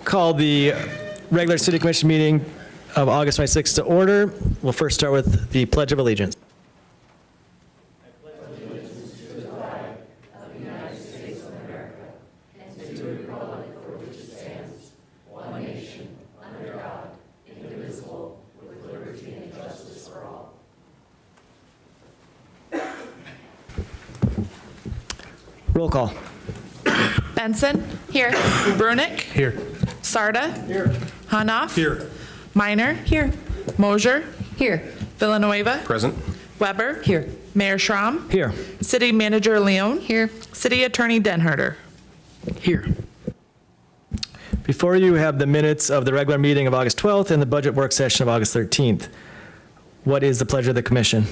Call the regular City Commission meeting of August 26th to order. We'll first start with the Pledge of Allegiance. Roll call. Benson. Here. Brunick. Here. Sarda. Here. Hanoff. Here. Minor. Here. Mosier. Here. Villanueva. Present. Weber. Here. Mayor Schramm. Here. City Manager Leon. Here. City Attorney Denherter. Here. Before you have the minutes of the regular meeting of August 12th and the budget work session of August 13th. What is the pleasure of the commission?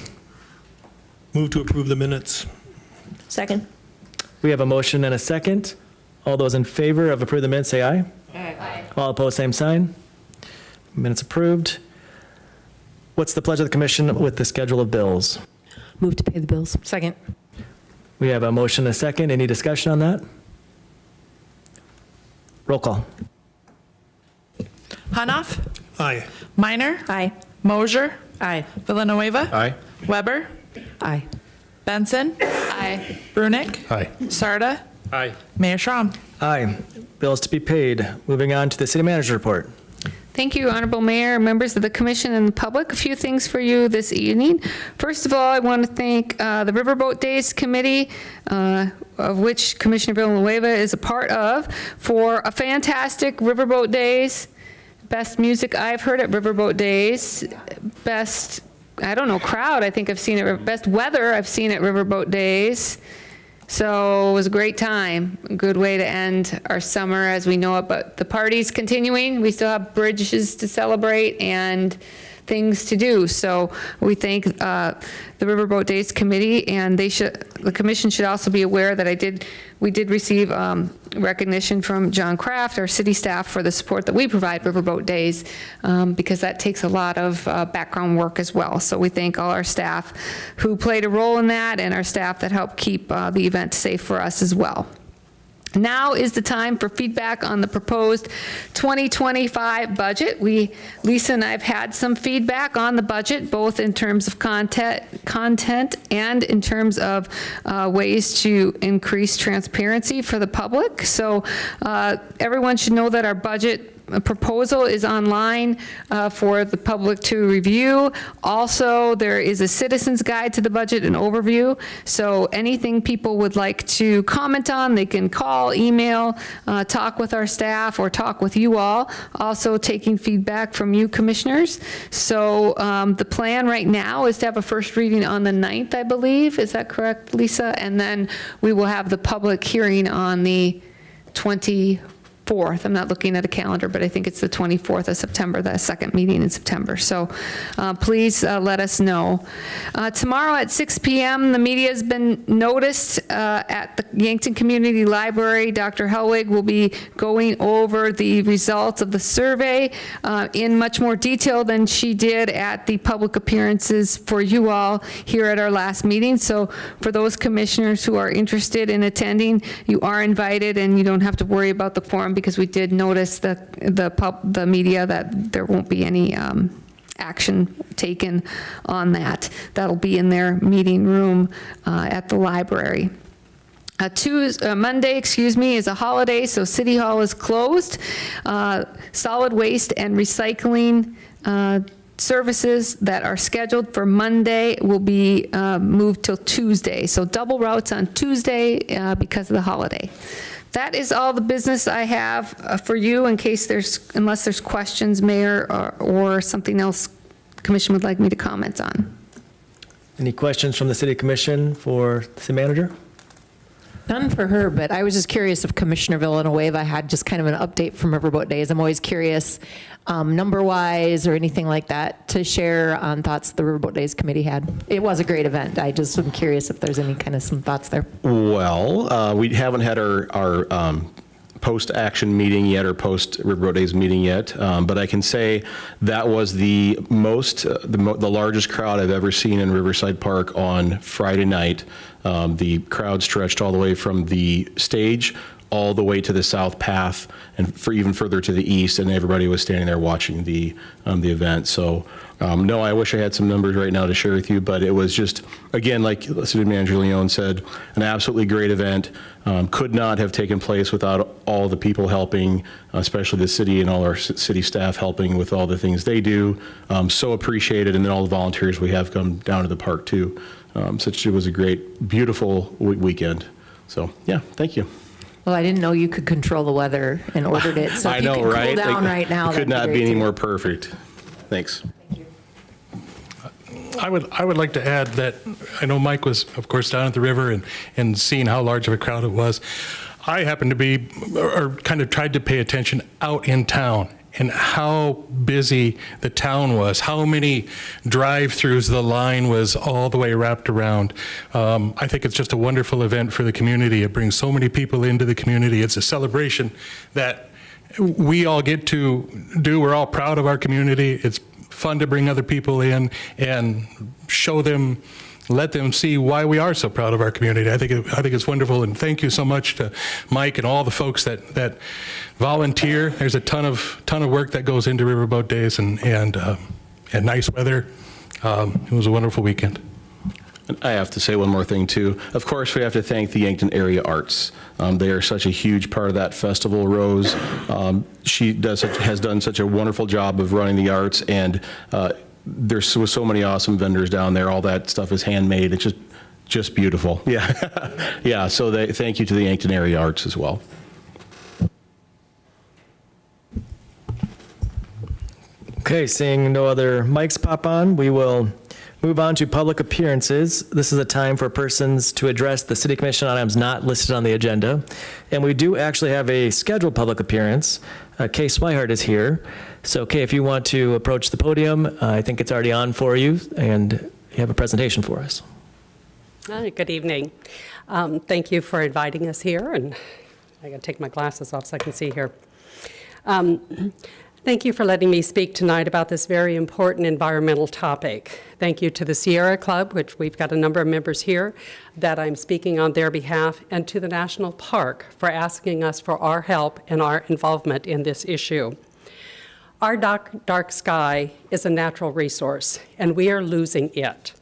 Move to approve the minutes. Second. We have a motion and a second. All those in favor of approving the minutes, say aye. Aye. All opposed, same sign. Minutes approved. What's the pleasure of the commission with the schedule of bills? Move to pay the bills. Second. We have a motion and a second. Any discussion on that? Roll call. Hanoff. Aye. Minor. Aye. Mosier. Aye. Villanueva. Aye. Weber. Aye. Benson. Aye. Brunick. Aye. Sarda. Aye. Mayor Schramm. Aye. Bills to be paid. Moving on to the city manager report. Thank you, Honorable Mayor, members of the Commission and the public. A few things for you this evening. First of all, I want to thank the Riverboat Days Committee, of which Commissioner Villanueva is a part of, for a fantastic Riverboat Days. Best music I've heard at Riverboat Days. Best, I don't know, crowd I think I've seen it. Best weather I've seen at Riverboat Days. So it was a great time, a good way to end our summer as we know it, but the party's continuing. We still have bridges to celebrate and things to do. So we thank the Riverboat Days Committee, and the commission should also be aware that we did receive recognition from John Kraft, our city staff, for the support that we provide Riverboat Days, because that takes a lot of background work as well. So we thank all our staff who played a role in that, and our staff that helped keep the event safe for us as well. Now is the time for feedback on the proposed 2025 budget. Lisa and I have had some feedback on the budget, both in terms of content and in terms of ways to increase transparency for the public. So everyone should know that our budget proposal is online for the public to review. Also, there is a citizen's guide to the budget and overview. So anything people would like to comment on, they can call, email, talk with our staff, or talk with you all. Also taking feedback from you commissioners. So the plan right now is to have a first reading on the 9th, I believe. Is that correct, Lisa? And then we will have the public hearing on the 24th. I'm not looking at a calendar, but I think it's the 24th of September, the second meeting in September. So please let us know. Tomorrow at 6 p.m., the media has been noticed at the Yankton Community Library. Dr. Helwig will be going over the results of the survey in much more detail than she did at the public appearances for you all here at our last meeting. So for those commissioners who are interested in attending, you are invited, and you don't have to worry about the forum, because we did notice the media that there won't be any action taken on that. That'll be in their meeting room at the library. Monday, is a holiday, so City Hall is closed. Solid waste and recycling services that are scheduled for Monday will be moved till Tuesday. So double routes on Tuesday because of the holiday. That is all the business I have for you, unless there's questions, Mayor, or something else the commission would like me to comment on. Any questions from the city commission for the city manager? None for her, but I was just curious if Commissioner Villanueva had just kind of an update from Riverboat Days. I'm always curious, number-wise or anything like that, to share on thoughts the Riverboat Days committee had. It was a great event. I just am curious if there's any kind of some thoughts there. Well, we haven't had our post-action meeting yet, or post-Riverboat Days meeting yet, but I can say that was the largest crowd I've ever seen in Riverside Park on Friday night. The crowd stretched all the way from the stage all the way to the south path, and for even further to the east, and everybody was standing there watching the event. So no, I wish I had some numbers right now to share with you, but it was just, again, like City Manager Leon said, an absolutely great event. Could not have taken place without all the people helping, especially the city and all our city staff helping with all the things they do. So appreciated, and then all the volunteers we have come down to the park too. It was a great, beautiful weekend. So yeah, thank you. Well, I didn't know you could control the weather and ordered it. So I if you know, could right? cool down right now, It could that'd not be any great, more perfect. Thanks. I would like to add that I know Mike was, of course, down at the river and seeing how large of a crowd it was. I happened to be, or kind of tried to pay attention out in town, and how busy the town was, how many drive-throughs the line was all the way wrapped around. I think it's just a wonderful event for the community. It brings so many people into the community. It's a celebration that we all get to do. We're all proud of our community. It's fun to bring other people in and show them, let them see why we are so proud of our community. I think it's wonderful, and thank you so much to Mike and all the folks that volunteer. There's a ton of work that goes into Riverboat Days, and nice weather. It was a wonderful weekend. And I have to say one more thing too. Of course, we have to thank the Yankton Area Arts. They are such a huge part of that festival. Rose, she has done such a wonderful job of running the arts, and there's so many awesome vendors down there. All that stuff is handmade. It's just beautiful. Yeah, yeah. So thank you to the Yankton Area Arts as well. Okay, seeing no other mics pop on, we will move on to public appearances. This is a time for persons to address the city commission on items not listed on the agenda. And we do actually have a scheduled public appearance. Kay Swihart is here. So Kay, if you want to approach the podium, I think it's already on for you, and you have a presentation for us. Hi, good evening. Thank you for inviting us here, and I gotta take my glasses off so I can see here. Thank you for letting me speak tonight about this very important environmental topic. Thank you to the Sierra Club, which we've got a number of members here that I'm speaking on their behalf, and to the National Park for asking us for our help and our involvement in this issue. Our dark sky is a natural resource, and we are losing it.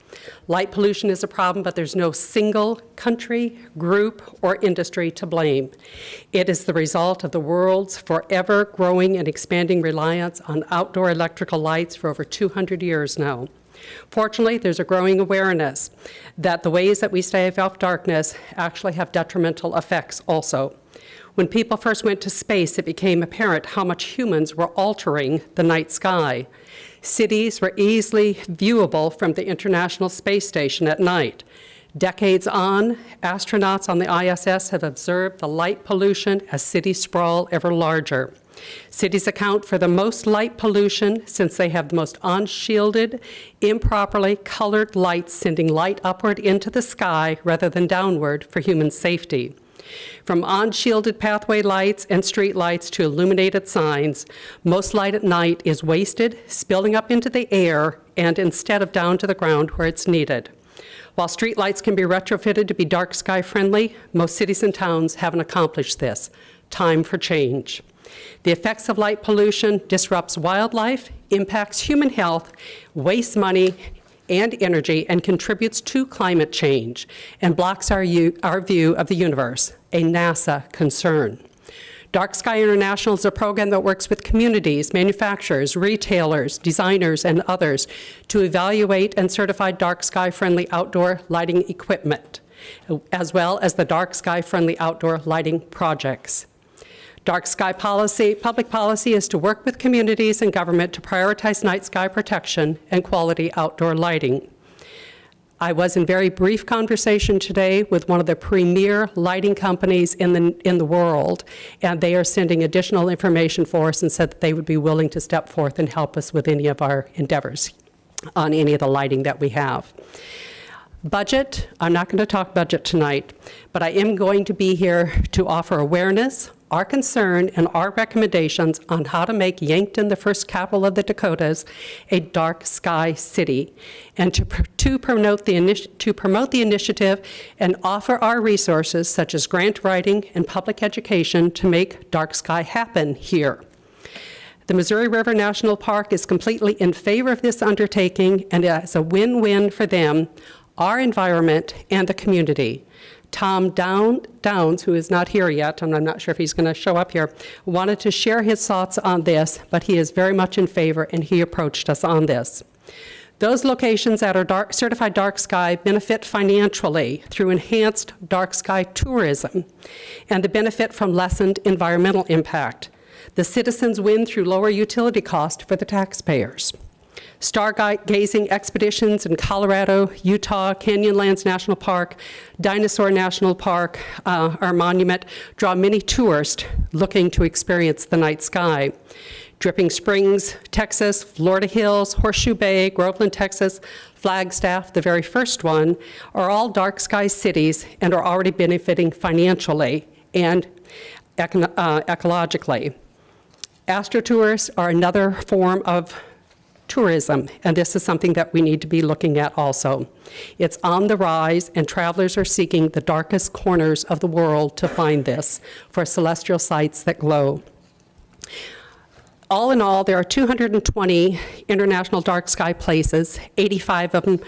Light pollution is a problem, but there's no single country, group, or industry to blame. It is the result of the world's forever growing and expanding reliance on outdoor electrical lights for over 200 years now. Fortunately, there's a growing awareness that the ways that we stave off darkness actually have detrimental effects also. When people first went to space, it became apparent how much humans were altering the night sky. Cities were easily viewable from the International Space Station at night. Decades on, astronauts on the ISS have observed the light pollution as cities sprawl ever larger. Cities account for the most light pollution since they have the most unshielded, improperly colored lights sending light upward into the sky rather than downward for human safety. From unshielded pathway lights and street lights to illuminated signs, most light at night is wasted, spilling up into the air, and instead of down to the ground where it's needed. While street lights can be retrofitted to be dark sky friendly, most cities and towns haven't accomplished this. Time for change. The effects of light pollution disrupts wildlife, impacts human health, wastes money and energy, and contributes to climate change, and blocks our view of the universe, a NASA concern. Dark Sky International is a program that works with communities, manufacturers, retailers, designers, and others to evaluate and certify dark sky-friendly outdoor lighting equipment, as well as the dark sky-friendly outdoor lighting projects. Dark sky policy, public policy, is to work with communities and government to prioritize night sky protection and quality outdoor lighting. I was in very brief conversation today with one of the premier lighting companies in the world, and they are sending additional information for us and said that they would be willing to step forth and help us with any of our endeavors on any of the lighting that we have. Budget, I'm not going to talk budget tonight, but I am going to be here to offer awareness, our concern, and our recommendations on how to make Yankton, the first capital of the Dakotas, a dark sky city, and to promote the initiative and offer our resources such as grant writing and public education to make dark sky happen here. The Missouri River National Park is completely in favor of this undertaking, and it's a win-win for them, our environment, and the community. Tom Downs, who is not here yet, and I'm not sure if he's going to show up here, wanted to share his thoughts on this, but he is very much in favor, and he approached us on this. Those locations that are certified dark sky benefit financially through enhanced dark sky tourism and the benefit from lessened environmental impact. The citizens win through lower utility cost for the taxpayers. Stargazing expeditions in Colorado, Utah, Canyonlands National Park, Dinosaur National Park, our monument, draw many tourists looking to experience the night sky. Dripping Springs, Texas, Florida Hills, Horseshoe Bay, Groveland, Texas, Flagstaff, the very first one, are all dark sky cities and are already benefiting financially and ecologically. Astrotours are another form of tourism, and this is something that we need to be looking at also. It's on the rise, and travelers are seeking the darkest corners of the world to find this for celestial sights that glow. All in all, there are 220 international dark sky places, 85 of them.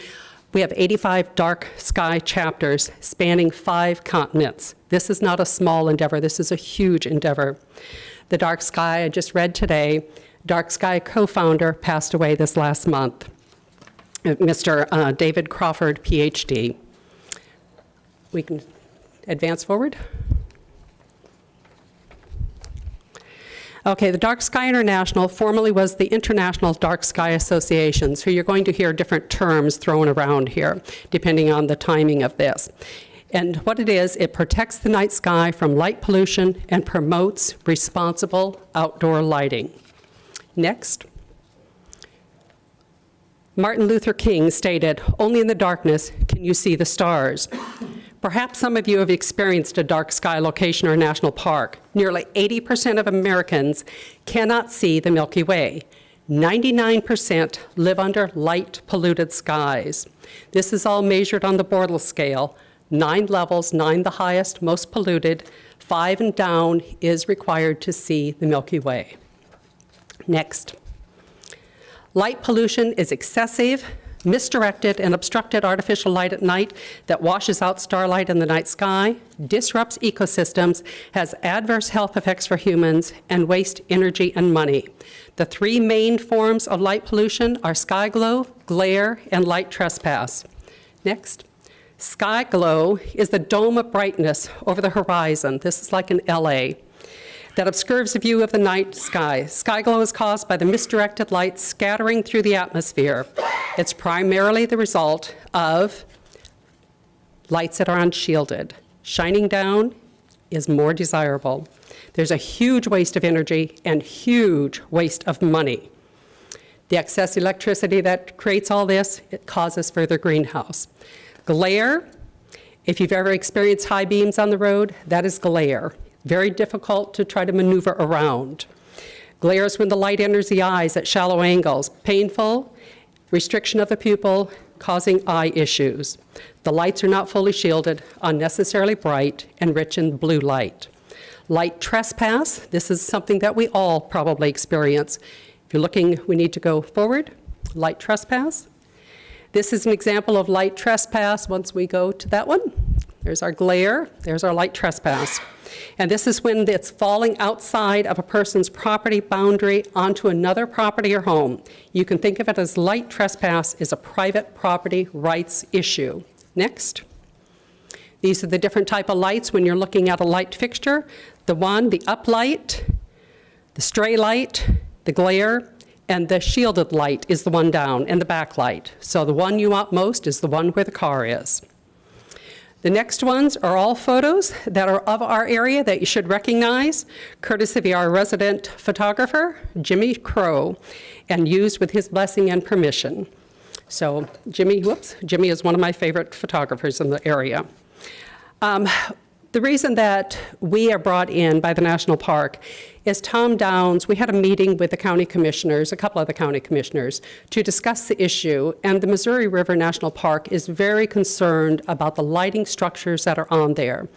We have 85 dark sky chapters spanning 5 continents. This is not a small endeavor, this is a huge endeavor. The dark sky I just read today, Dark Sky co-founder passed away this last month, Mr. David Crawford, PhD. We can advance forward. Okay, the Dark Sky International formerly was the International Dark Sky Association, so you're going to hear different terms thrown around here, depending on the timing of this. And what it is, it protects the night sky from light pollution and promotes responsible outdoor lighting. Next. Martin Luther King stated, "Only in the darkness can you see the stars." Perhaps some of you have experienced a dark sky location or national park. Nearly 80% of Americans cannot see the Milky Way. 99% live under light polluted skies. This is all measured on the Bortle scale. 9 levels, 9 the highest, most polluted, 5 and down is required to see the Milky Way. Next. Light pollution is excessive, misdirected and obstructed artificial light at night that washes out starlight in the night sky, disrupts ecosystems, has adverse health effects for humans, and wastes energy and money. The three main forms of light pollution are sky glow, glare, and light trespass. Next. Sky glow is the dome of brightness over the horizon. This is like in LA. That obscures the view of the night sky. Sky glow is caused by the misdirected light scattering through the atmosphere. It's primarily the result of lights that are unshielded. Shining down is more desirable. There's a huge waste of energy and huge waste of money. The excess electricity that creates all this, it causes further greenhouse. Glare, if you've ever experienced high beams on the road, that is glare. Very difficult to try to maneuver around. Glare is when the light enters the eyes at shallow angles. Painful, restriction of the pupil, causing eye issues. The lights are not fully shielded, unnecessarily bright, and rich in blue light. Light trespass, this is something that we all probably experience. If you're looking, we need to go forward. Light trespass. This is an example of light trespass once we go to that one. There's our glare, there's our light trespass. And this is when it's falling outside of a person's property boundary onto another property or home. You can think of it as light trespass is a private property rights issue. Next. These are the different type of lights when you're looking at a light fixture. The uplight, the stray light, the glare, and the shielded light is the one down, and the backlight. So the one you want most is the one where the car is. The next ones are all photos that are of our area that you should recognize, courtesy of our resident photographer, Jimmy Crow, and used with his blessing and permission. So Jimmy is one of my favorite photographers in the area. The reason that we are brought in by the National Park is Tom Downs. We had a meeting with the county commissioners, a couple of the county commissioners, to discuss the issue, and the Missouri River National Park is very concerned about the lighting structures that are on there,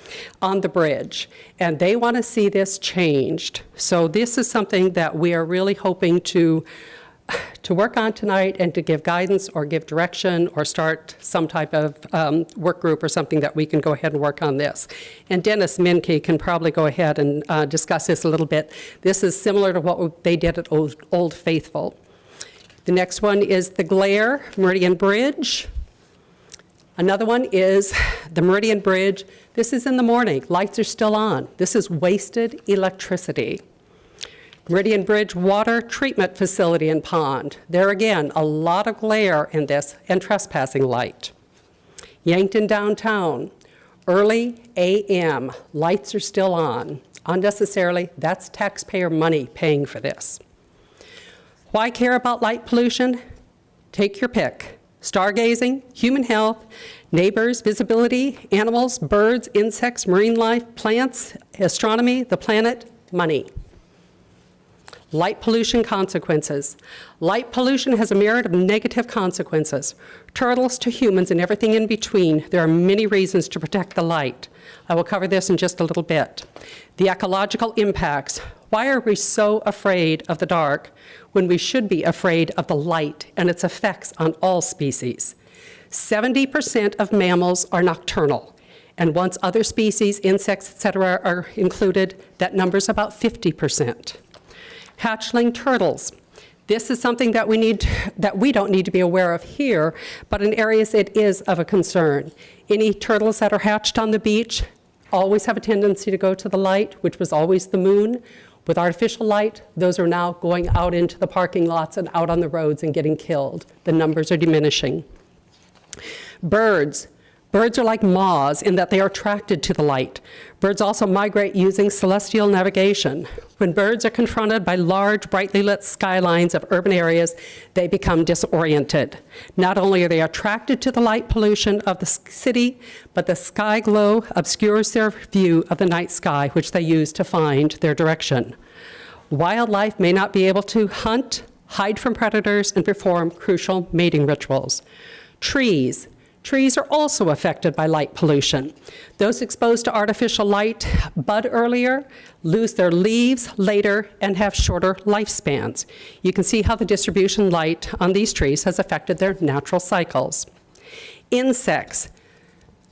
on the bridge, and they want to see this changed. So this is something that we are really hoping to work on tonight and to give guidance or give direction or start some type of work group or something that we can go ahead and work on this. And Dennis Minke can probably go ahead and discuss this a little bit. This is similar to what they did at Old Faithful. The next one is the glare, Meridian Bridge. Another one is the Meridian Bridge. This is in the morning. Lights are still on. This is wasted electricity. Meridian Bridge Water Treatment Facility and Pond. There again, a lot of glare in this and trespassing light. Yankton Downtown, early AM, lights are still on. Unnecessarily, that's taxpayer money paying for this. Why care about light pollution? Take your pick. Stargazing, human health, neighbors, visibility, animals, birds, insects, marine life, plants, astronomy, the planet, money. Light pollution consequences. Light pollution has a myriad of negative consequences. Turtles to humans and everything in between. There are many reasons to protect the light. I will cover this in just a little bit. The ecological impacts. Why are we so afraid of the dark when we should be afraid of the light and its effects on all species? 70% of mammals are nocturnal. And once other species, insects, etc., are included, that number's about 50%. Hatchling turtles. This is something that we don't need to be aware of here, but in areas it is of a concern. Any turtles that are hatched on the beach always have a tendency to go to the light, which was always the moon. With artificial light, those are now going out into the parking lots and out on the roads and getting killed. The numbers are diminishing. Birds. Birds are like moths in that they are attracted to the light. Birds also migrate using celestial navigation. When birds are confronted by large, brightly lit skylines of urban areas, they become disoriented. Not only are they attracted to the light pollution of the city, but the sky glow obscures their view of the night sky, which they use to find their direction. Wildlife may not be able to hunt, hide from predators, and perform crucial mating rituals. Trees. Trees are also affected by light pollution. Those exposed to artificial light bud earlier, lose their leaves later, and have shorter lifespans. You can see how the distribution light on these trees has affected their natural cycles. Insects.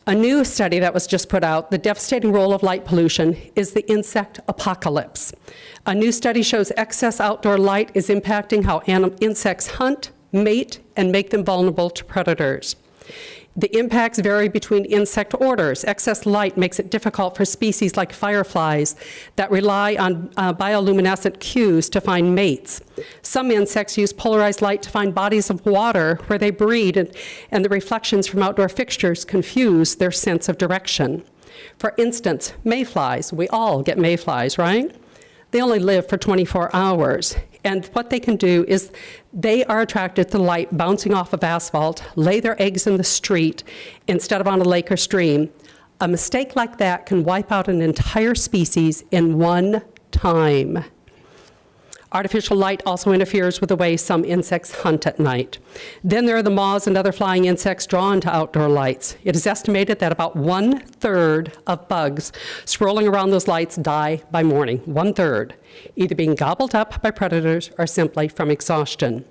A new study that was just put out, the devastating role of light pollution is the insect apocalypse. A new study shows excess outdoor light is impacting how insects hunt, mate, and make them vulnerable to predators. The impacts vary between insect orders. Excess light makes it difficult for species like fireflies that rely on bioluminescent cues to find mates. Some insects use polarized light to find bodies of water where they breed, and the reflections from outdoor fixtures confuse their sense of direction. For instance, mayflies. We all get mayflies, right? They only live for 24 hours. And what they can do is they are attracted to light bouncing off of asphalt, lay their eggs in the street instead of on a lake or stream. A mistake like that can wipe out an entire species in one time. Artificial light also interferes with the way some insects hunt at night. Then there are the moths and other flying insects drawn to outdoor lights. It is estimated that about 1/3 of bugs swirling around those lights die by morning. 1/3, either being gobbled up by predators or simply from exhaustion.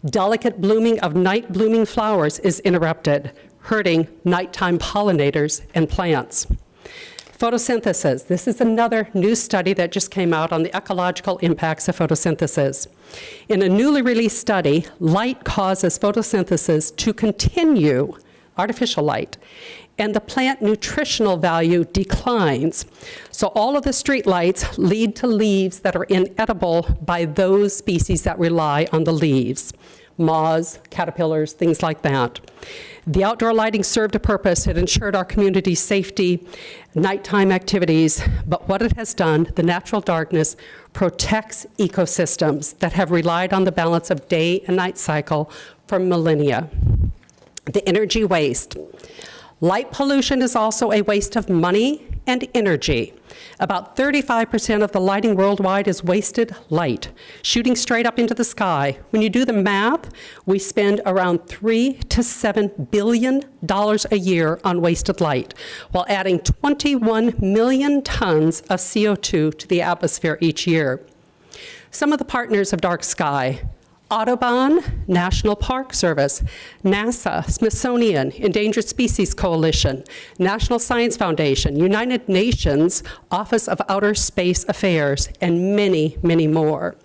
Delicate blooming of night-blooming flowers is interrupted, hurting nighttime pollinators and plants. Photosynthesis. This is another new study that just came out on the ecological impacts of photosynthesis. In a newly released study, light causes photosynthesis to continue, artificial light, and the plant nutritional value declines. So all of the street lights lead to leaves that are inedible by those species that rely on the leaves. Moths, caterpillars, things like that. The outdoor lighting served a purpose. It ensured our community's safety, nighttime activities, but what it has done, the natural darkness, protects ecosystems that have relied on the balance of day and night cycle for millennia. The energy waste. Light pollution is also a waste of money and energy. About 35% of the lighting worldwide is wasted light, shooting straight up into the sky. When you do the math, we spend around $3 to $7 billion a year on wasted light, while adding 21 million tons of CO2 to the atmosphere each year. Some of the partners of Dark Sky: Audubon, National Park Service, NASA, Smithsonian, Endangered Species Coalition, National Science Foundation, United Nations Office of Outer Space Affairs, and many, many more.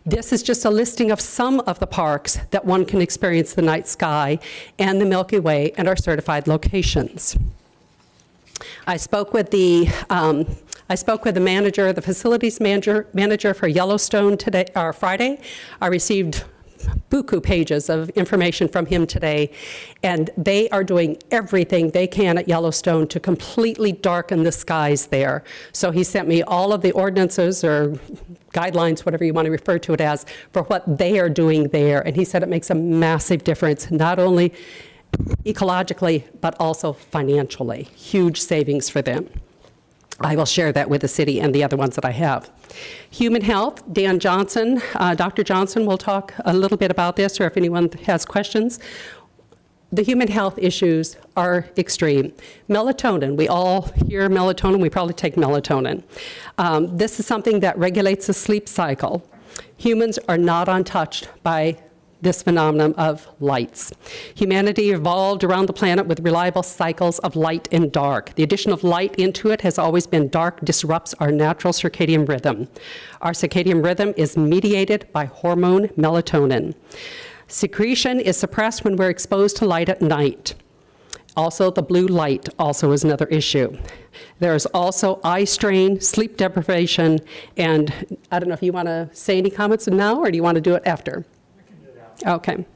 This is just a listing of some of the parks that one can experience the night sky and the Milky Way and our certified locations. I spoke with the manager, the facilities manager for Yellowstone today, or Friday. I received buku pages of information from him today, and they are doing everything they can at Yellowstone to completely darken the skies there. So he sent me all of the ordinances or guidelines, whatever you want to refer to it as, for what they are doing there. And he said it makes a massive difference, not only ecologically, but also financially. Huge savings for them. I will share that with the city and the other ones that I have. Human health, Dan Johnson, Dr. Johnson will talk a little bit about this, or if anyone has questions. The human health issues are extreme. Melatonin, we all hear melatonin, we probably take melatonin. This is something that regulates the sleep cycle. Humans are not untouched by this phenomenon of lights. Humanity evolved around the planet with reliable cycles of light and dark. The addition of light into it has always been dark, disrupts our natural circadian rhythm. Our circadian rhythm is mediated by hormone melatonin. Secretion is suppressed when we're exposed to light at night. Also, the blue light also is another issue. There is also eye strain, sleep deprivation, and I don't know if you want to say any comments now, or do you want to do it after? Okay.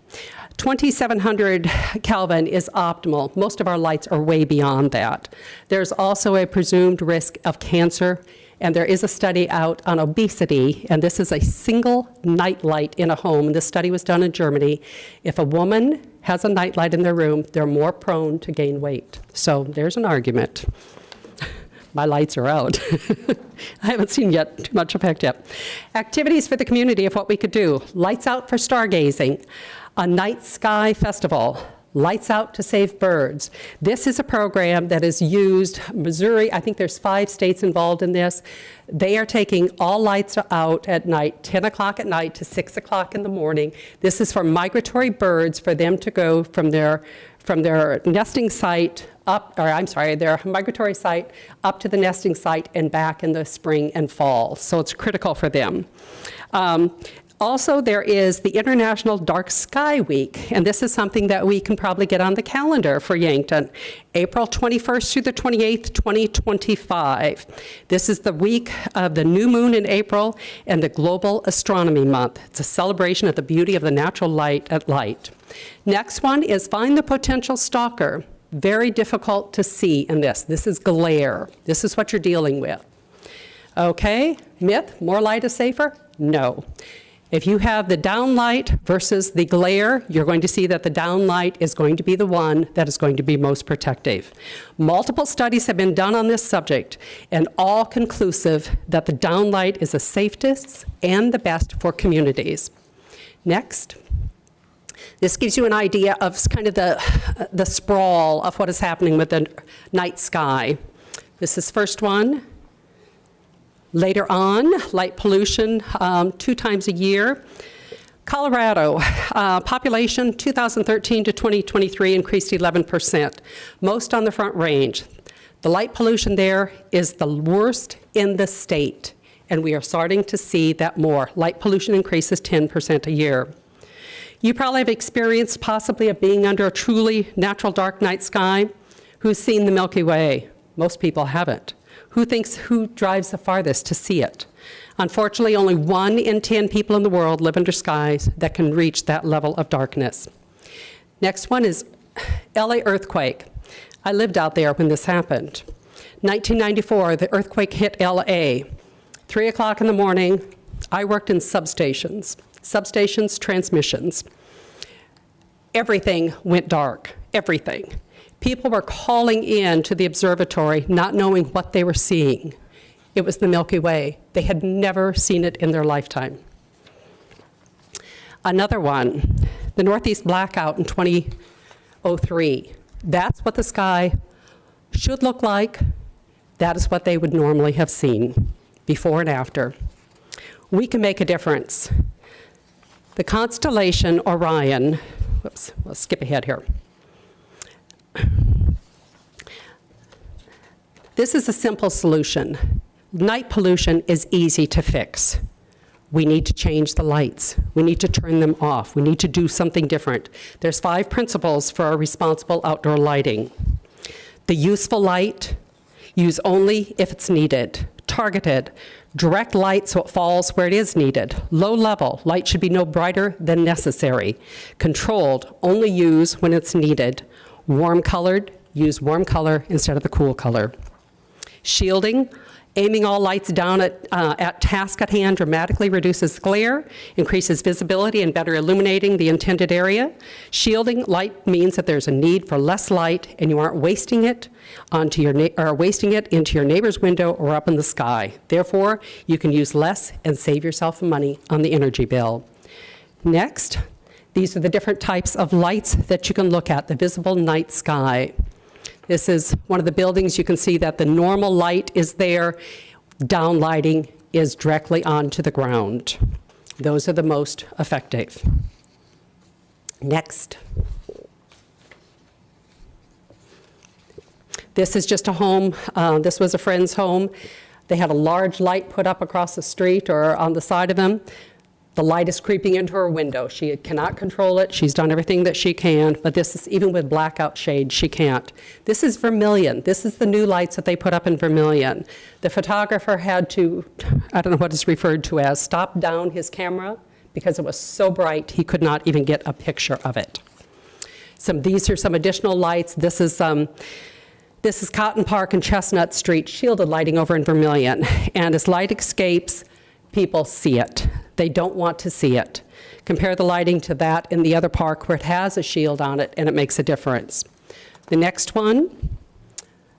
2700 Kelvin is optimal. Most of our lights are way beyond that. There's also a presumed risk of cancer, and there is a study out on obesity, and this is a single night light in a home. This study was done in Germany. If a woman has a night light in their room, they're more prone to gain weight. So there's an argument. My lights are out. I haven't seen yet too much effect yet. Activities for the community of what we could do. Lights out for stargazing. A night sky festival. Lights Out to Save Birds. This is a program that is used, Missouri, I think there's 5 states involved in this. They are taking all lights out at night, 10 o'clock at night to 6 o'clock in the morning. This is for migratory birds, for them to go from their nesting site their migratory site up to the nesting site and back in the spring and fall. So it's critical for them. Also, there is the International Dark Sky Week, and this is something that we can probably get on the calendar for Yankton. April 21st through the 28th, 2025. This is the week of the new moon in April and the Global Astronomy Month. It's a celebration of the beauty of the natural light at light. Next one is Find the Potential Stalker. Very difficult to see in this. This is glare. This is what you're dealing with. Okay, myth, more light is safer? No. If you have the downlight versus the glare, you're going to see that the downlight is going to be the one that is going to be most protective. Multiple studies have been done on this subject, and all conclusive that the downlight is the safest and the best for communities. Next. This gives you an idea of kind of the sprawl of what is happening with the night sky. This is first one. Later on, light pollution 2 times a year. Colorado, population 2013 to 2023 increased 11%, most on the Front Range. The light pollution there is the worst in the state, and we are starting to see that more. Light pollution increases 10% a year. You probably have experienced possibly of being under a truly natural dark night sky. Who's seen the Milky Way? Most people haven't. Who drives the farthest to see it? Unfortunately, only 1 in 10 people in the world live under skies that can reach that level of darkness. Next one is LA earthquake. I lived out there when this happened. 1994, the earthquake hit LA. 3 o'clock in the morning, I worked in substations, transmissions. Everything went dark, everything. People were calling in to the observatory not knowing what they were seeing. It was the Milky Way. They had never seen it in their lifetime. Another one, the Northeast blackout in 2003. That's what the sky should look like. That is what they would normally have seen, before and after. We can make a difference. The constellation Orion, whoops, we'll skip ahead here. This is a simple solution. Night pollution is easy to fix. We need to change the lights. We need to turn them off. We need to do something different. There's 5 principles for our responsible outdoor lighting. The useful light, use only if it's needed. Targeted, direct light so it falls where it is needed. Low level, light should be no brighter than necessary. Controlled, only use when it's needed. Warm colored, use warm color instead of the cool color. Shielding, aiming all lights down at task at hand dramatically reduces glare, increases visibility, and better illuminating the intended area. Shielding light means that there's a need for less light and you aren't wasting it into your neighbor's window or up in the sky. Therefore, you can use less and save yourself money on the energy bill. Next, these are the different types of lights that you can look at, the visible night sky. This is one of the buildings. You can see that the normal light is there. Down lighting is directly onto the ground. Those are the most effective. Next. This is just a home. This was a friend's home. They had a large light put up across the street or on the side of them. The light is creeping into her window. She cannot control it. She's done everything that she can, but this is, even with blackout shade, she can't. This is Vermilion. This is the new lights that they put up in Vermilion. The photographer had to, I don't know what it's referred to as, stop down his camera because it was so bright he could not even get a picture of it. These are some additional lights. This is Cotton Park and Chestnut Street, shielded lighting over in Vermilion. And as light escapes, people see it. They don't want to see it. Compare the lighting to that in the other park where it has a shield on it and it makes a difference. The next one,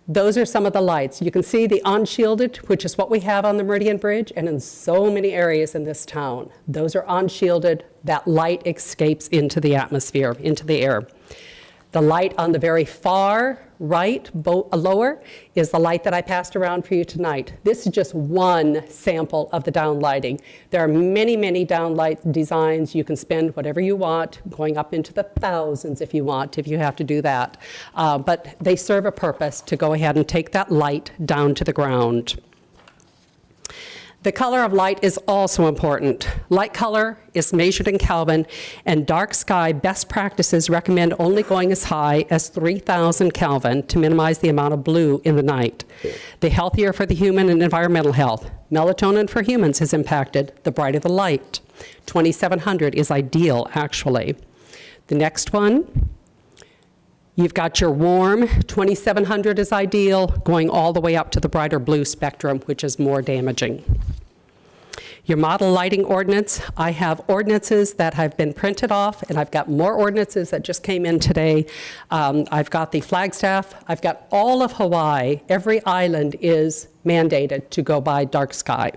those are some of the lights. You can see the unshielded, which is what we have on the Meridian Bridge and in so many areas in this town. Those are unshielded. That light escapes into the atmosphere, into the air. The light on the very far right, lower, is the light that I passed around for you tonight. This is just one sample of the downlighting. There are many, many downlight designs. You can spend whatever you want, going up into the thousands if you want, if you have to do that. But they serve a purpose to go ahead and take that light down to the ground. The color of light is also important. Light color is measured in Kelvin, and dark sky best practices recommend only going as high as 3,000 Kelvin to minimize the amount of blue in the night. The healthier for the human and environmental health. Melatonin for humans is impacted, the brighter the light. 2,700 is ideal, actually. The next one, you've got your warm, 2,700 is ideal, going all the way up to the brighter blue spectrum, which is more damaging. Your model lighting ordinance, I have ordinances that have been printed off, and I've got more ordinances that just came in today. I've got the Flagstaff, I've got all of Hawaii. Every island is mandated to go by dark sky.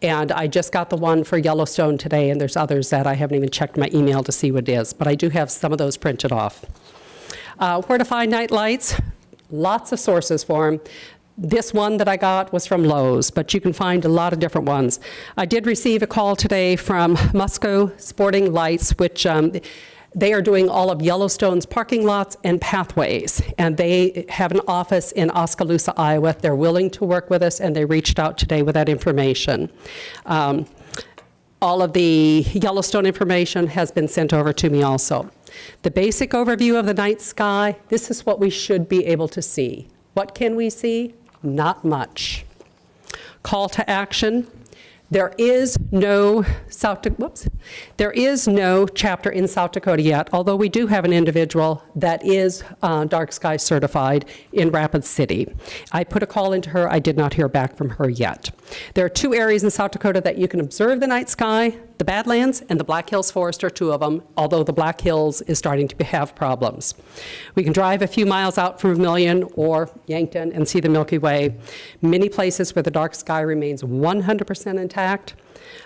And I just got the one for Yellowstone today, and there's others that I haven't even checked my email to see what it is, but I do have some of those printed off. Where to find night lights? Lots of sources for them. This one that I got was from Lowe's, but you can find a lot of different ones. I did receive a call today from Musco Sporting Lights, which they are doing all of Yellowstone's parking lots and pathways, and they have an office in Oskaloosa, Iowa. They're willing to work with us, and they reached out today with that information. All of the Yellowstone information has been sent over to me also. The basic overview of the night sky, this is what we should be able to see. What can we see? Not much. Call to action. There is no there is no chapter in South Dakota yet, although we do have an individual that is dark sky certified in Rapid City. I put a call into her. I did not hear back from her yet. There are two areas in South Dakota that you can observe the night sky. The Badlands and the Black Hills Forest are two of them, although the Black Hills is starting to have problems. We can drive a few miles out from Vermilion or Yankton and see the Milky Way. Many places where the dark sky remains 100% intact,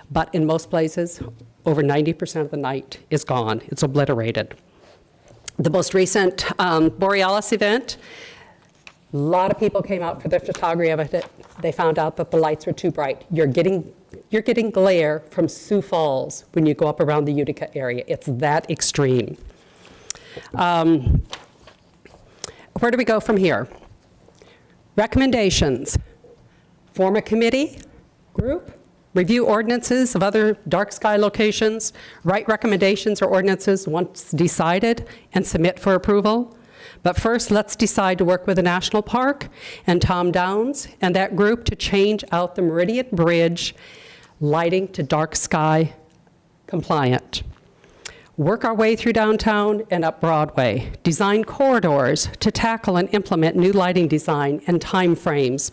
but in most places, over 90% of the night is gone. It's obliterated. The most recent Borealis event, a lot of people came out for the photography of it. They found out that the lights were too bright. You're getting glare from Sioux Falls when you go up around the Utica area. It's that extreme. Where do we go from here? Recommendations. Form a committee, group, review ordinances of other dark sky locations, write recommendations or ordinances once decided, and submit for approval. But first, let's decide to work with the National Park and Tom Downs and that group to change out the Meridian Bridge lighting to dark sky compliant. Work our way through downtown and up Broadway. Design corridors to tackle and implement new lighting design and time frames.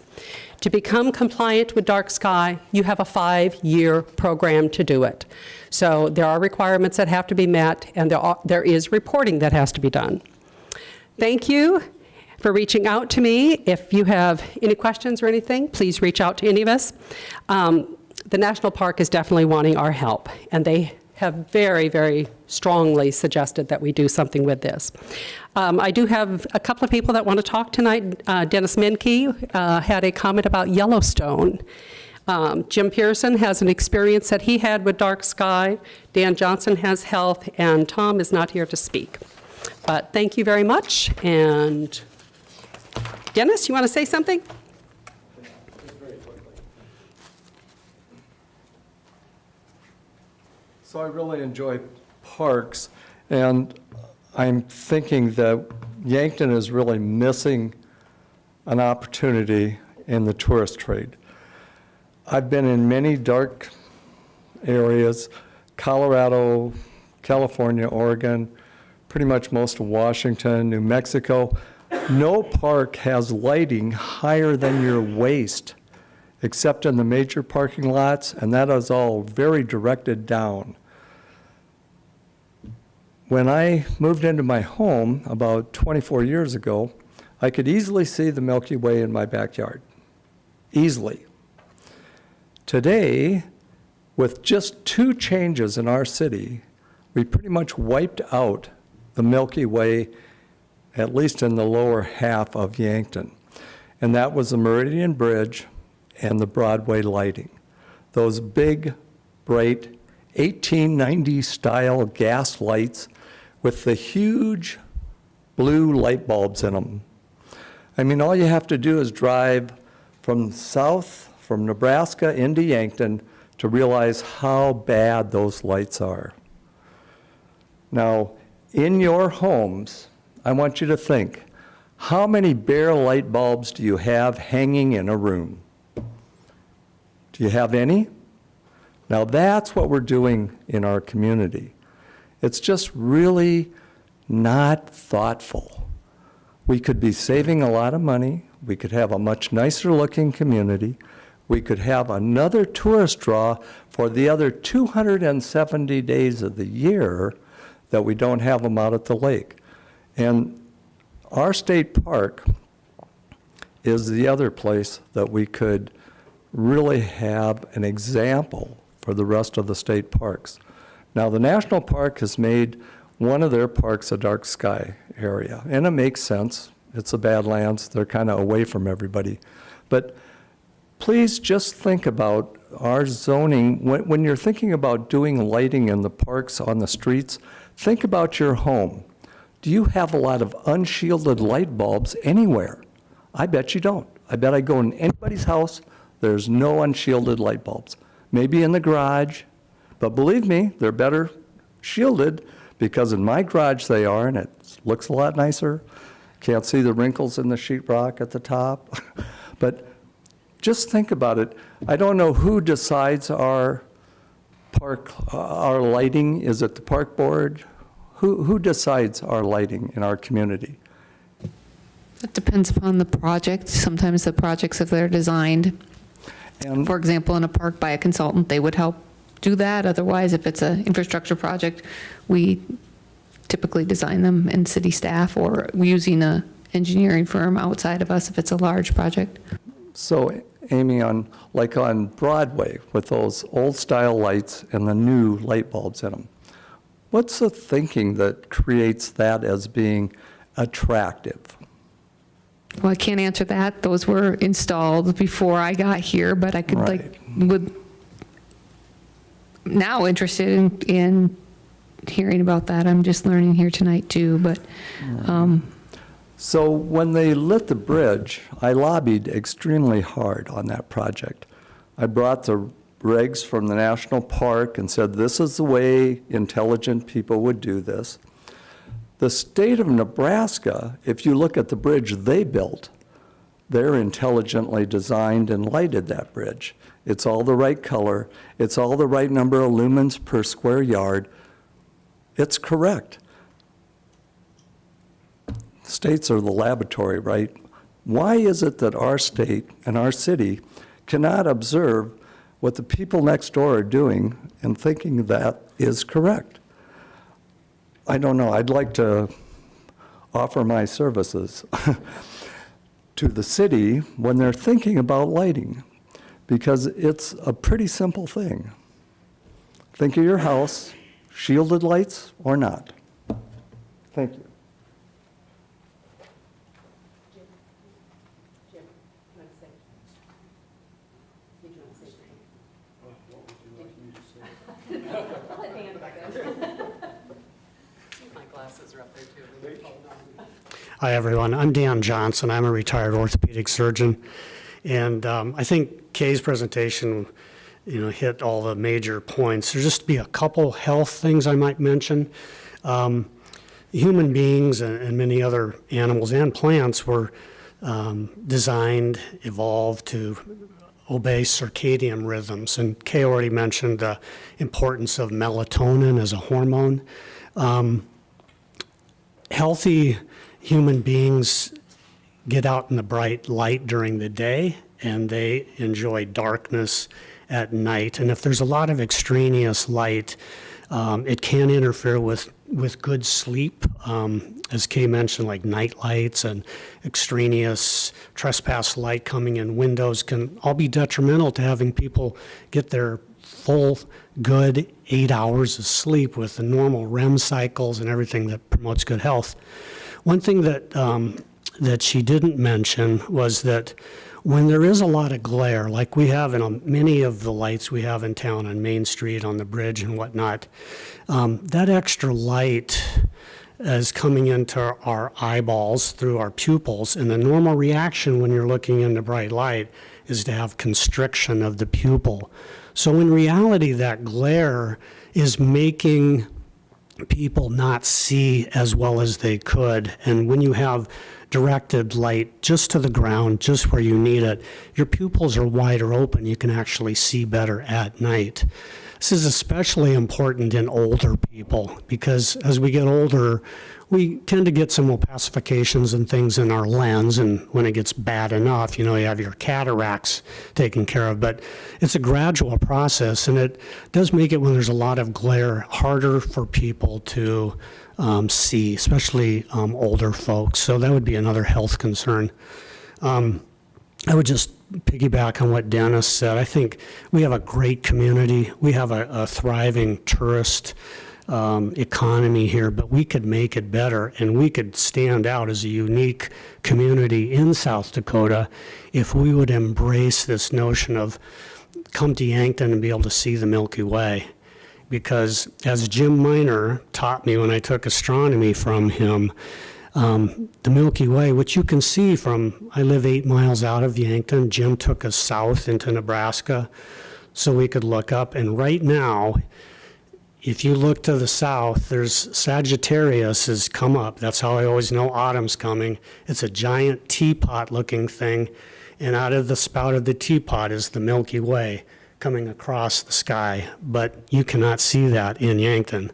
To become compliant with dark sky, you have a 5-year program to do it. So there are requirements that have to be met, and there is reporting that has to be done. Thank you for reaching out to me. If you have any questions or anything, please reach out to any of us. The National Park is definitely wanting our help, and they have very, very strongly suggested that we do something with this. I do have a couple of people that want to talk tonight. Dennis Menke had a comment about Yellowstone. Jim Pearson has an experience that he had with dark sky. Dan Johnson has health, and Tom is not here to speak. But thank you very much. And Dennis, you want to say something? So I really enjoy parks, and I'm thinking that Yankton is really missing an opportunity in the tourist trade. I've been in many dark areas, Colorado, California, Oregon, pretty much most of Washington, New Mexico. No park has lighting higher than your waist, except in the major parking lots, and that is all very directed down. When I moved into my home about 24 years ago, I could easily see the Milky Way in my backyard. Easily. Today, with just 2 changes in our city, we pretty much wiped out the Milky Way at least in the lower half of Yankton. And that was the Meridian Bridge and the Broadway lighting. Those big, bright 1890 style gas lights with the huge blue light bulbs in them. I mean, all you have to do is drive from Nebraska into Yankton to realize how bad those lights are. Now, in your homes, I want you to think, how many bare light bulbs do you have hanging in a room? Do you have any? Now, that's what we're doing in our community. It's just really not thoughtful. We could be saving a lot of money. We could have a much nicer looking community. We could have another tourist draw for the other 270 days of the year that we don't have them out at the lake. And our state park is the other place that we could really have an example for the rest of the state parks. Now, the national park has made one of their parks a dark sky area, and it makes sense. It's the Badlands. They're kind of away from everybody. But please just think about our zoning. When you're thinking about doing lighting in the parks on the streets, think about your home. Do you have a lot of unshielded light bulbs anywhere? I bet you don't. I bet I go in anybody's house, there's no unshielded light bulbs. Maybe in the garage, but believe me, they're better shielded because in my garage they are, and it looks a lot nicer. Can't see the wrinkles in the sheetrock at the top. But just think about it. I don't know who decides our park, our lighting. Is it the park board? Who decides our lighting in our community? It depends upon the project. Sometimes the projects, if they're designed, And for example, in a park by a consultant, they would help do that. Otherwise, if it's an infrastructure project, we typically design them in city staff or using a engineering firm outside of us if it's a large project. so, Amy, on Broadway with those old style lights and the new light bulbs in them, what's the thinking that creates that as being attractive? Well, I can't answer that. Those were installed before I got here, but I could Right. would now interested in hearing about that. I'm just learning here tonight too, but So when they lit the bridge, I lobbied extremely hard on that project. I brought the regs from the national park and said, this is the way intelligent people would do this. The state of Nebraska, if you look at the bridge they built, they're intelligently designed and lighted that bridge. It's all the right color. It's all the right number of lumens per square yard. It's correct. States are the laboratory, right? Why is it that our state and our city cannot observe what the people next door are doing and thinking that is correct? I don't know. I'd like to offer my services to the city when they're thinking about lighting, because it's a pretty simple thing. Think of your house, shielded lights or not. Thank you. Hi, everyone. I'm Dan Johnson. I'm a retired orthopedic surgeon. And I think Kay's presentation, hit all the major points. There's just be a couple health things I might mention. Human beings and many other animals and plants were designed, evolved to obey circadian rhythms. And Kay already mentioned the importance of melatonin as a hormone. Healthy human beings get out in the bright light during the day, and they enjoy darkness at night. And if there's a lot of extraneous light, it can interfere with good sleep. As Kay mentioned, like night lights and extraneous trespass light coming in windows can all be detrimental to having people get their full, good 8 hours of sleep with the normal REM cycles and everything that promotes good health. One thing that she didn't mention was that when there is a lot of glare, like we have in many of the lights we have in town on Main Street, on the bridge and whatnot, that extra light is coming into our eyeballs through our pupils, and the normal reaction when you're looking into bright light is to have constriction of the pupil. So in reality, that glare is making people not see as well as they could. And when you have directed light just to the ground, just where you need it, your pupils are wider open. You can actually see better at night. This is especially important in older people because as we get older, we tend to get some opacifications and things in our lens, and when it gets bad enough, you have your cataracts taken care of. But it's a gradual process, and it does make it, when there's a lot of glare, harder for people to see, especially older folks. So that would be another health concern. I would just piggyback on what Dennis said. I think we have a great community. We have a thriving tourist economy here, but we could make it better, and we could stand out as a unique community in South Dakota if we would embrace this notion of come to Yankton and be able to see the Milky Way. Because as Jim Miner taught me when I took astronomy from him, the Milky Way, which you can see from, I live 8 miles out of Yankton. Jim took us south into Nebraska so we could look up. And right now, if you look to the south, there's Sagittarius has come up. That's how I always know autumn's coming. It's a giant teapot-looking thing. And out of the spout of the teapot is the Milky Way coming across the sky. But you cannot see that in Yankton.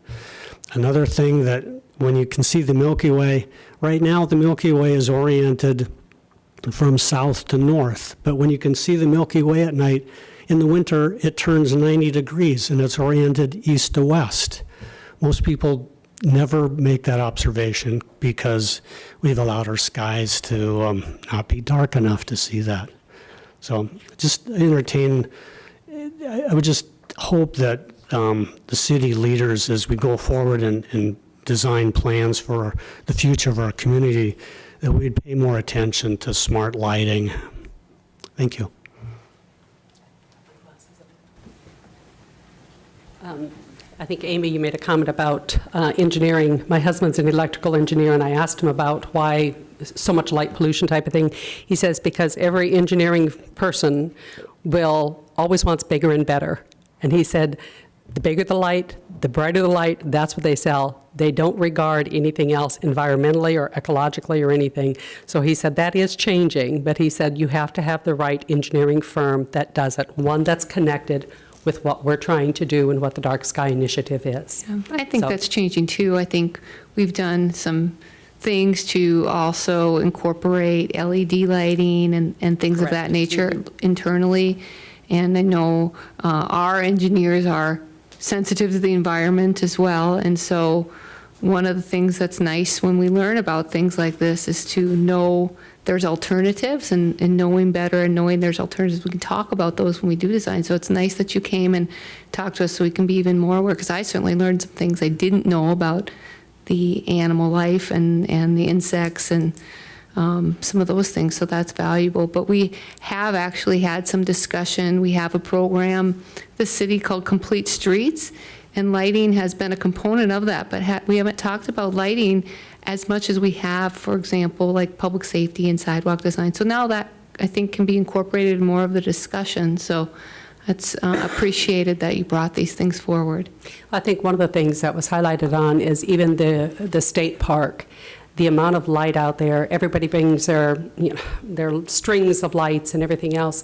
Another thing that when you can see the Milky Way, right now the Milky Way is oriented from south to north. But when you can see the Milky Way at night, in the winter it turns 90 degrees and it's oriented east to west. Most people never make that observation because we've allowed our skies to not be dark enough to see that. So just I would just hope that the city leaders, as we go forward and design plans for the future of our community, that we'd pay more attention to smart lighting. Thank you. I think, Amy, you made a comment about engineering. My husband's an electrical engineer, and I asked him about why so much light pollution type of thing. He says because every engineering person always wants bigger and better. And he said, the bigger the light, the brighter the light, that's what they sell. They don't regard anything else environmentally or ecologically or anything. So he said that is changing, but he said you have to have the right engineering firm that does it, one that's connected with what we're trying to do and what the Dark Sky Initiative is. I think So- that's changing too. I think we've done some things to also incorporate LED lighting and things of that Correct. nature internally. And I know our engineers are sensitive to the environment as well. And so one of the things that's nice when we learn about things like this is to know there's alternatives and knowing better and knowing there's alternatives. We can talk about those when we do design. So it's nice that you came and talked to us so we can be even more aware, because I certainly learned some things I didn't know about the animal life and the insects and some of those things, so that's valuable. But we have actually had some discussion. We have a program, the city called Complete Streets, and lighting has been a component of that, but we haven't talked about lighting as much as we have, for example, like public safety and sidewalk design. So now that, I think, can be incorporated in more of the discussion. So it's appreciated that you brought these things forward. I think one of the things that was highlighted on is even the state park. The amount of light out there, everybody brings their strings of lights and everything else.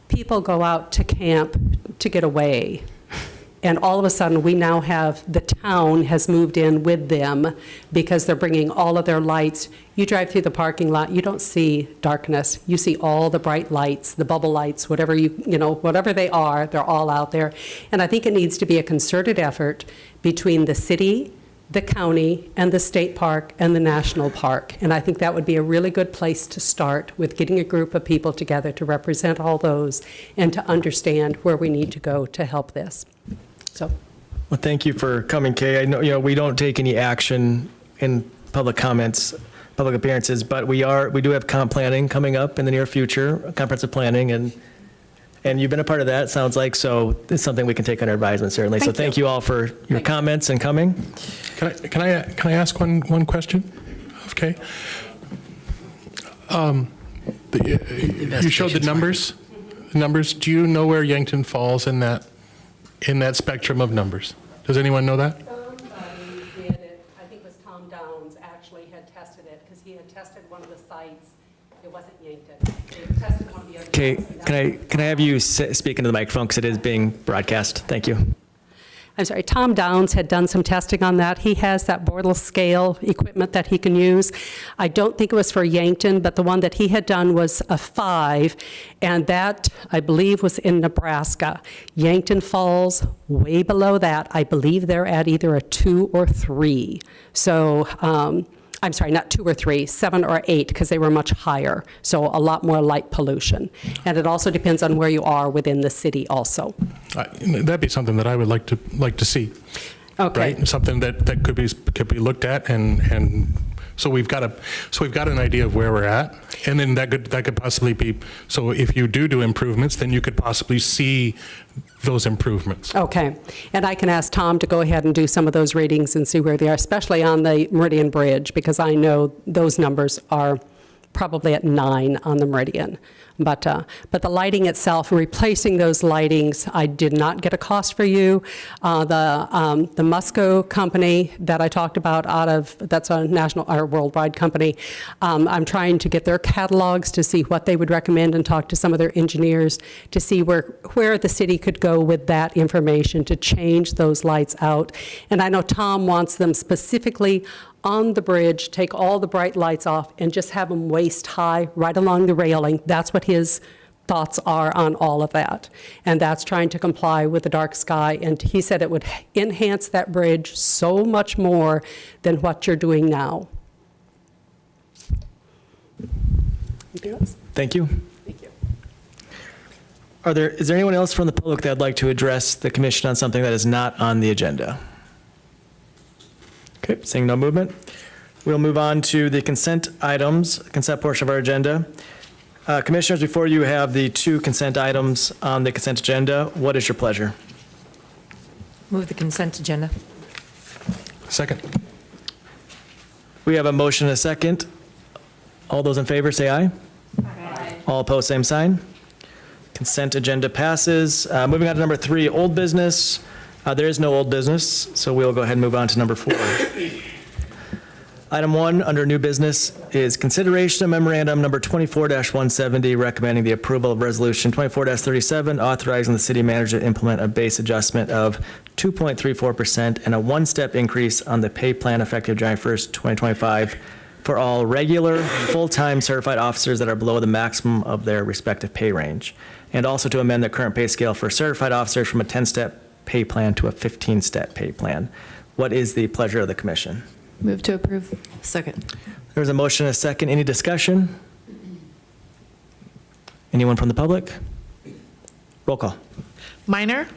People go out to camp to get away. And all of a sudden, we now have, the town has moved in with them because they're bringing all of their lights. You drive through the parking lot, you don't see darkness. You see all the bright lights, the bubble lights, whatever whatever they are, they're all out there. And I think it needs to be a concerted effort between the city, the county, and the state park, and the national park. And I think that would be a really good place to start, with getting a group of people together to represent all those and to understand where we need to go to help this. So, Well, thank you for coming, Kay. I know, we don't take any action in public comments public appearances, but we do have comp planning coming up in the near future, comprehensive planning, and you've been a part of that, it sounds like, so it's something we can take under advisement, certainly. So thank you all for your comments and coming. Can I ask one question? Okay. You showed the numbers. Do you know where Yankton falls in that spectrum of numbers? Does anyone know that? Somebody did it, I think it was Tom Downs actually had tested it, because he had tested one of the sites. It wasn't Yankton. He had tested one of the other Okay, sites. can I have you speak into the microphone because it is being broadcast? Thank you. I'm sorry, Tom Downs had done some testing on that. He has that Bortle scale equipment that he can use. I don't think it was for Yankton, but the one that he had done was a 5, and that, I believe, was in Nebraska. Yankton falls way below that. I believe they're at either a 2 or 3. So, I'm sorry, not 2 or 3, 7 or 8, because they were much higher. So a lot more light pollution. And it also depends on where you are within the city also. That'd be something that I would like to see. Okay. Right? Something that could be looked at, and so we've got an idea of where we're at, and then that could possibly be, so if you do improvements, then you could possibly see those improvements. Okay, and I can ask Tom to go ahead and do some of those readings and see where they are, especially on the Meridian Bridge, because I know those numbers are probably at 9 on the Meridian. But the lighting itself, replacing those lightings, I did not get a cost for you. The Musco company that I talked about that's a national or worldwide company, I'm trying to get their catalogs to see what they would recommend and talk to some of their engineers to see where the city could go with that information to change those lights out. And I know Tom wants them specifically on the bridge, take all the bright lights off and just have them waist high right along the railing. That's what his thoughts are on all of that. And that's trying to comply with the dark sky. And he said it would enhance that bridge so much more than what you're doing now. Anything else? Thank you. Thank you. Is there anyone else from the public that would like to address the commission on something that is not on the agenda? Okay, seeing no movement, we'll move on to the consent items, consent portion of our agenda. Commissioners, before you have the 2 consent items on the consent agenda, what is your pleasure? Move the consent agenda. Second. We have a motion and a second. All those in favor, say aye. Aye. All opposed, same sign. Consent agenda passes. Moving on to number 3, old business. There is no old business, so we'll go ahead and move on to number 4. Item 1 under new business is consideration of memorandum number 24-170 recommending the approval of resolution 24-37 authorizing the city manager to implement a base adjustment of 2.34% and a 1-step increase on the pay plan effective January 1st, 2025 for all regular, full-time certified officers that are below the maximum of their respective pay range, and also to amend the current pay scale for certified officers from a 10-step pay plan to a 15-step pay plan. What is the pleasure of the commission? Move to approve. Second. There's a motion and a second. Any discussion? Anyone from the public? Roll call. Minor,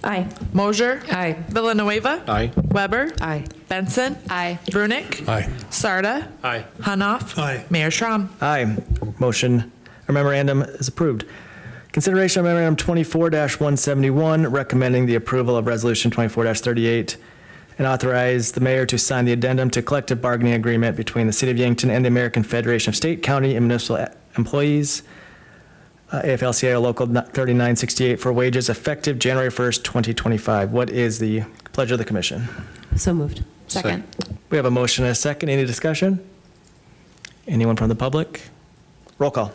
Aye. Mosier. Aye. Villanueva. Aye. Weber. Aye. Benson. Aye. Brunick. Aye. Sarda. Aye. Hanoff. Aye. Mayor Schram. Aye. Motion or memorandum is approved. Consideration of memorandum 24-171 recommending the approval of resolution 24-38 and authorize the mayor to sign the addendum to collective bargaining agreement between the City of Yankton and the American Federation of State, County, and Municipal Employees, AFL-CIO Local 3968, for wages effective January 1st, 2025. What is the pleasure of the commission? So moved. Second. We have a motion and a second. Any discussion? Anyone from the public? Roll call.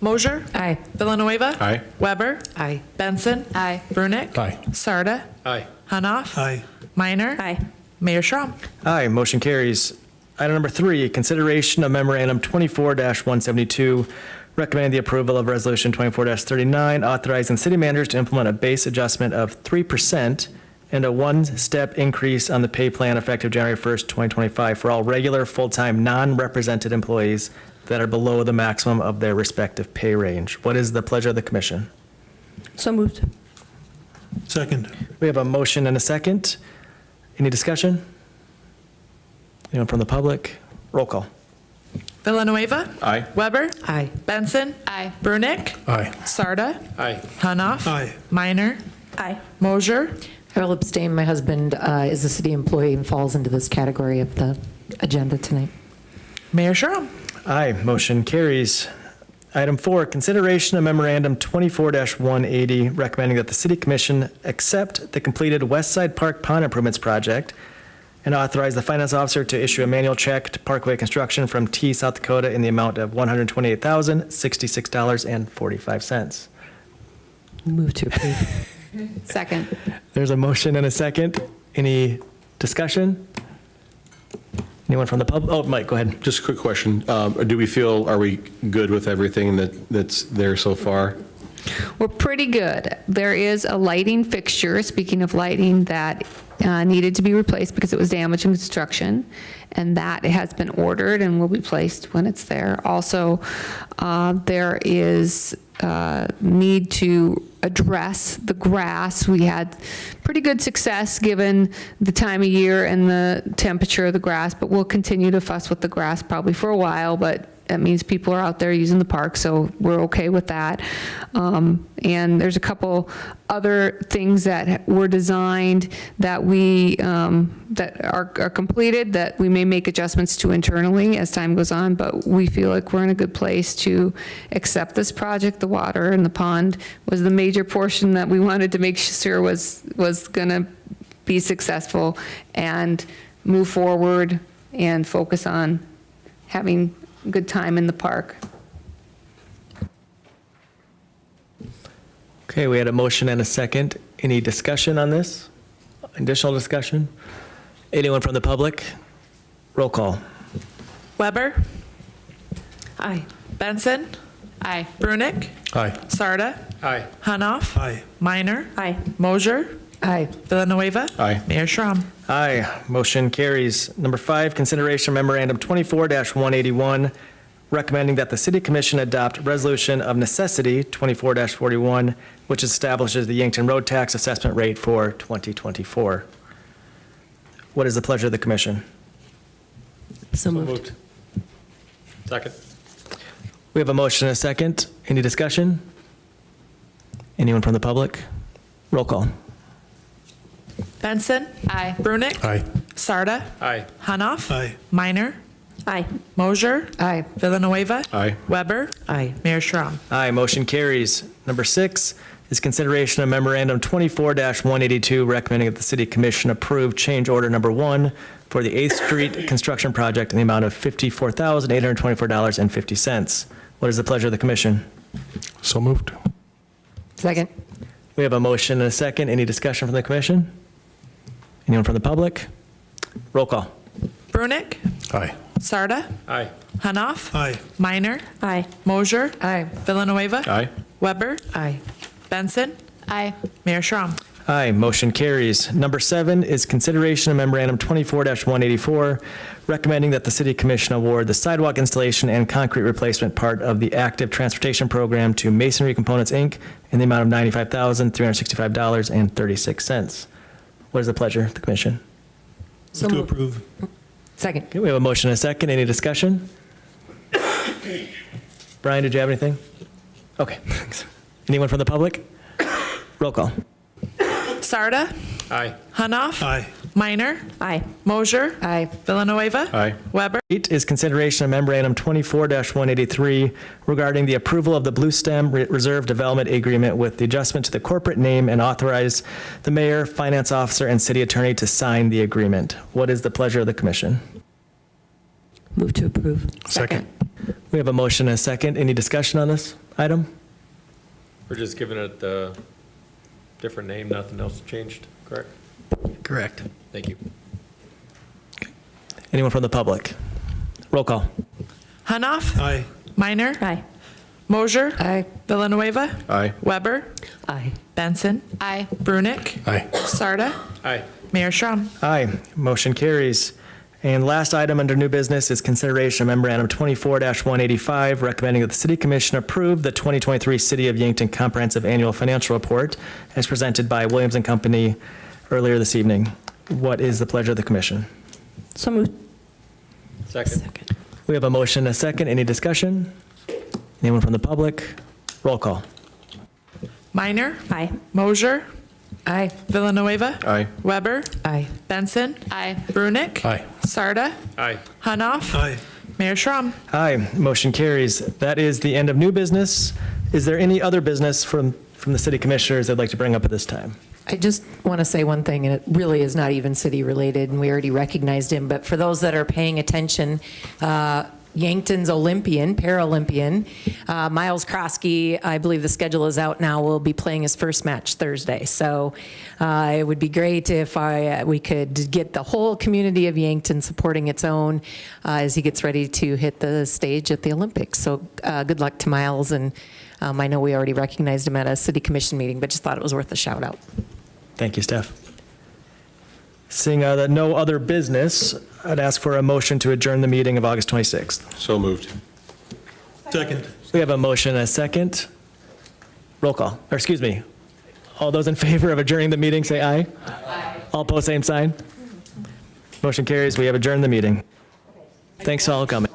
Mosier. Aye. Villanueva. Aye. Weber. Aye. Benson. Aye. Brunick. Aye. Sarda. Aye. Hanoff. Aye. Minor. Aye. Mayor Schram. Aye, motion carries. Item number 3, consideration of memorandum 24-172, recommending the approval of resolution 24-39, authorizing city managers to implement a base adjustment of 3% and a 1-step increase on the pay plan effective January 1st, 2025 for all regular, full-time, non-represented employees that are below the maximum of their respective pay range. What is the pleasure of the commission? So moved. Second. We have a motion and a second. Any discussion? Anyone from the public? Roll call. Villanueva. Aye. Weber. Aye. Benson. Aye. Brunick. Aye. Sarda. Aye. Hanoff. Aye. Minor. Aye. Mosier. I will abstain. My husband is a city employee and falls into this category of the agenda tonight. Mayor Sherrill. Aye, motion carries. Item 4, consideration of memorandum 24-180 recommending that the city commission accept the completed West Side Park Pond Improvements Project and authorize the finance officer to issue a manual check to Parkway Construction from T, South Dakota in the amount of $128,066.45. Move to approve. Second. There's a motion and a second. Any discussion? Anyone from the public? Oh, Mike, go ahead. Just a quick question. Are we good with everything that's there so far? We're pretty good. There is a lighting fixture, speaking of lighting, that needed to be replaced because it was damaged in construction, and that has been ordered and will be placed when it's there. Also, there is need to address the grass. We had pretty good success given the time of year and the temperature of the grass, but we'll continue to fuss with the grass probably for a while, but that means people are out there using the park, so we're okay with that. And there's a couple other things that were designed that we, that are completed, that we may make adjustments to internally as time goes on, but we feel like we're in a good place to accept this project. The water in the pond was the major portion that we wanted to make sure was going to be successful and move forward and focus on having a good time in the park. Okay, we had a motion and a second. Any discussion on this? Additional discussion? Anyone from the public? Roll call. Weber. Aye. Benson. Aye. Brunick. Aye. Sarda. Aye. Hanoff. Aye. Minor. Aye. Mosier. Aye. Villanueva. Aye. Mayor Schramm. Aye, motion carries. Number 5, consideration memorandum 24-181, recommending that the city commission adopt resolution of necessity 24-41, which establishes the Yankton road tax assessment rate for 2024. What is the pleasure of the commission? So moved. Second. We have a motion and a second. Any discussion? Anyone from the public? Roll call. Benson. Aye. Brunick. Aye. Sarda. Aye. Hanoff. Aye. Minor. Aye. Mosier. Aye. Villanueva. Aye. Weber. Aye. Mayor Schramm. Aye, motion carries. Number 6 is consideration of memorandum 24-182, recommending that the city commission approve change order number 1 for the 8th Street construction project in the amount of $54,824.50. What is the pleasure of the commission? So moved. Second. We have a motion and a second. Any discussion from the commission? Anyone from the public? Roll call. Brunick. Aye. Sarda. Aye. Hanoff. Aye. Minor. Aye. Mosier. Aye. Villanueva. Aye. Weber. Aye. Benson. Aye. Mayor Schramm. Aye, motion carries. Number 7 is consideration of memorandum 24-184, recommending that the city commission award the sidewalk installation and concrete replacement part of the active transportation program to Masonry Components, Inc. in the amount of $95,365.36. What is the pleasure of the commission? So To moved. approve. Second. Okay, we have a motion and a second. Any discussion? Brian, did you have anything? Okay, thanks. Anyone from the public? Roll call. Sarda. Aye. Hanoff. Aye. Minor. Aye. Mosier. Aye. Villanueva. Aye. Weber. 8 is consideration of memorandum 24-183 regarding the approval of the Blue Stem Reserve Development Agreement with the adjustment to the corporate name and authorize the mayor, finance officer, and city attorney to sign the agreement. What is the pleasure of the commission? Move to approve. Second. We have a motion and a second. Any discussion on this item? We're just giving it a different name, nothing else changed, correct? Correct. Thank you. Anyone from the public? Roll call. Hanoff. Aye. Minor. Aye. Mosier. Aye. Villanueva. Aye. Weber. Aye. Benson. Aye. Brunick. Aye. Sarda. Aye. Mayor Schramm. Aye, motion carries. And last item under new business is consideration of memorandum 24-185, recommending that the city commission approve the 2023 City of Yankton Comprehensive Annual Financial Report as presented by Williams & Company earlier this evening. What is the pleasure of the commission? So moved. Second. We have a motion and a second. Any discussion? Anyone from the public? Roll call. Minor. Aye. Mosier. Aye. Villanueva. Aye. Weber. Aye. Benson. Aye. Brunick. Aye. Sarda. Aye. Hanoff. Aye. Mayor Schram. Aye, motion carries. That is the end of new business. Is there any other business from the city commissioners they'd like to bring up at this time? I just want to say one thing, and it really is not even city-related, and we already recognized him, but for those that are paying attention, Yankton's Olympian, Paralympian, Miles Krosky, I believe the schedule is out now, will be playing his first match Thursday. So it would be great if we could get the whole community of Yankton supporting its own as he gets ready to hit the stage at the Olympics. So good luck to Miles, and I know we already recognized him at a city commission meeting, but just thought it was worth a shout out. Thank you, Steph. Seeing that no other business, I'd ask for a motion to adjourn the meeting of August 26th. So moved. Second. We have a motion and a second. Roll call, or excuse me. All those in favor of adjourning the meeting, say aye. Aye. All opposed, same sign. Motion carries. We have adjourned the meeting. Thanks all for coming.